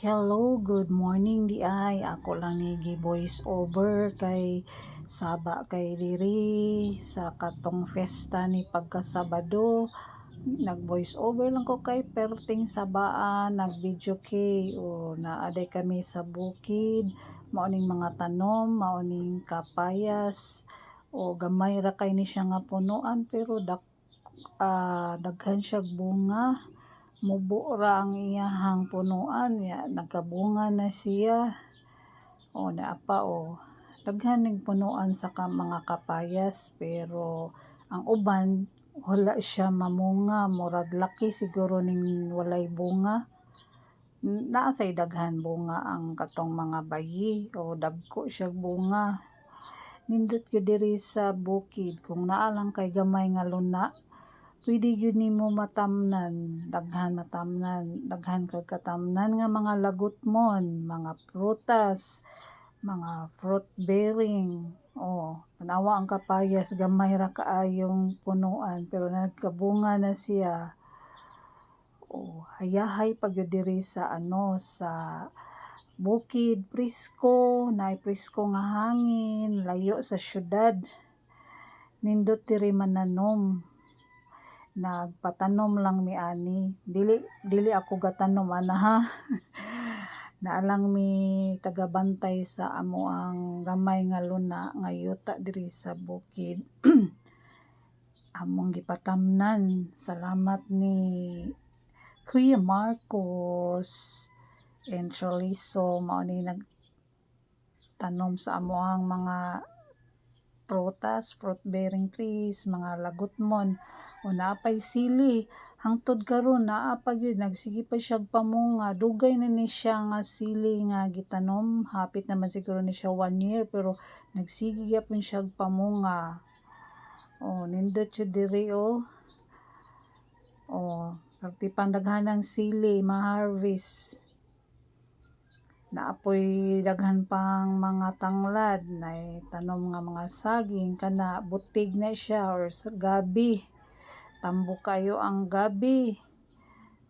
Hello, good morning di ay. Ako lang ni gi-voice over kay Saba kay diri sa katong festa ni pagkasabado. Nag-voice over lang ko kay perting sabaan, nag-video kay o naaday kami sa bukid, maoning mga tanom, maoning kapayas o gamay ra kay ni siya nga punuan pero daghan siya bunga. Mubo ra ang iyahang punuan ya nagkabunga na siya o naapa o daghan ning punuan sa mga kapayas pero ang uban wala siya mamunga, murag laki siguro ning walay bunga. Naa say daghan bunga ang katong mga bayi o dagko siya bunga. Nindot gyud diri sa bukid kung naa lang kay gamay nga luna, pwede yun nimo matamnan, daghan kag katamnan nga mga lagutmon, mga prutas, mga fruit bearing. Tanawa ang kapayas, gamay ra kaayong punuan pero nagkabunga na siya. Hayahay pa gyud diri sa sa bukid, presko, naay presko nga hangin, layo sa syudad. Nindot diri mananom. Nagpatanom lang mi ani, dili ako gatanom ana ha. Naa lang mi tagabantay sa amo ang gamay nga luna nga yuta diri sa bukid. Among gipatamnan, salamat ni Kuya Marcos and Chorizo, mao ni nagtanom sa amoang mga prutas, fruit bearing trees, mga lagutmon o naapay sili. Hangtod karon naa pa gyud nagsige pa siya pamunga. Dugay na ni siya nga sili nga gitanom, hapit naman siguro ni siya 1 year pero nagsige gyapon siya pamunga. Nindot jud diri pagti pandaghanang sili ma-harvest. Naapoy daghan pang mga tanglad, nay tanom nga mga saging kana butig na siya or sa gabi. Tambo kayo ang gabi.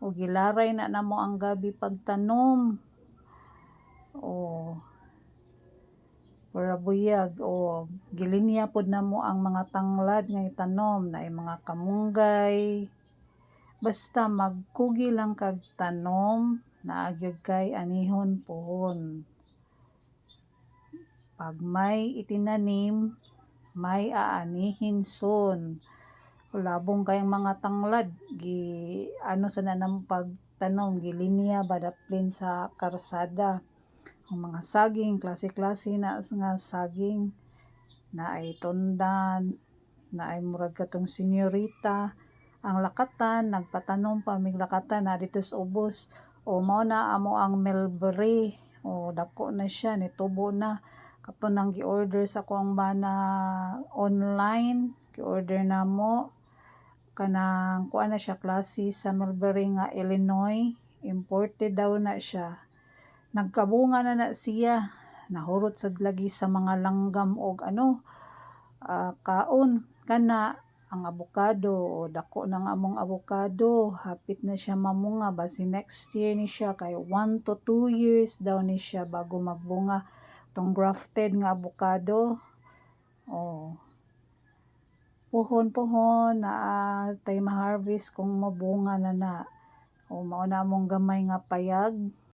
O gilaray na namo ang gabi pagtanom. Para buyag gilinya pod namo ang mga tanglad nga itanom, naay mga kamunggay. Basta magkugi lang kag tanom, naa gyud kay anihon pohon. Pag may itinanim, may aanihin soon. Labong kayong mga tanglad, sa nanang pagtanom, gilinya badaplin sa karsada. Ang mga saging, klase-klase na nga saging, naay tundan, naay murag katong senyorita. Ang lakatan, nagpatanom pa mig lakatan na dito sa ubos. Mao na amo ang mulberry. Dako na siya, nitubo na. Kato nang gi-order sa kuang bana online, gi-order na mo. Kanang kuan na siya klase sa mulberry nga Illinois, imported daw na siya. Nagkabunga na siya. Nahurot sad lagi sa mga langgam og kaon kana ang avocado. Dako na nga among avocado, hapit na siya mamunga basi next year ni siya kay 1 to 2 years daw ni siya bago magbunga tong grafted nga avocado. Puhon na tay ma-harvest kung mabunga na. Mao na among gamay nga payag.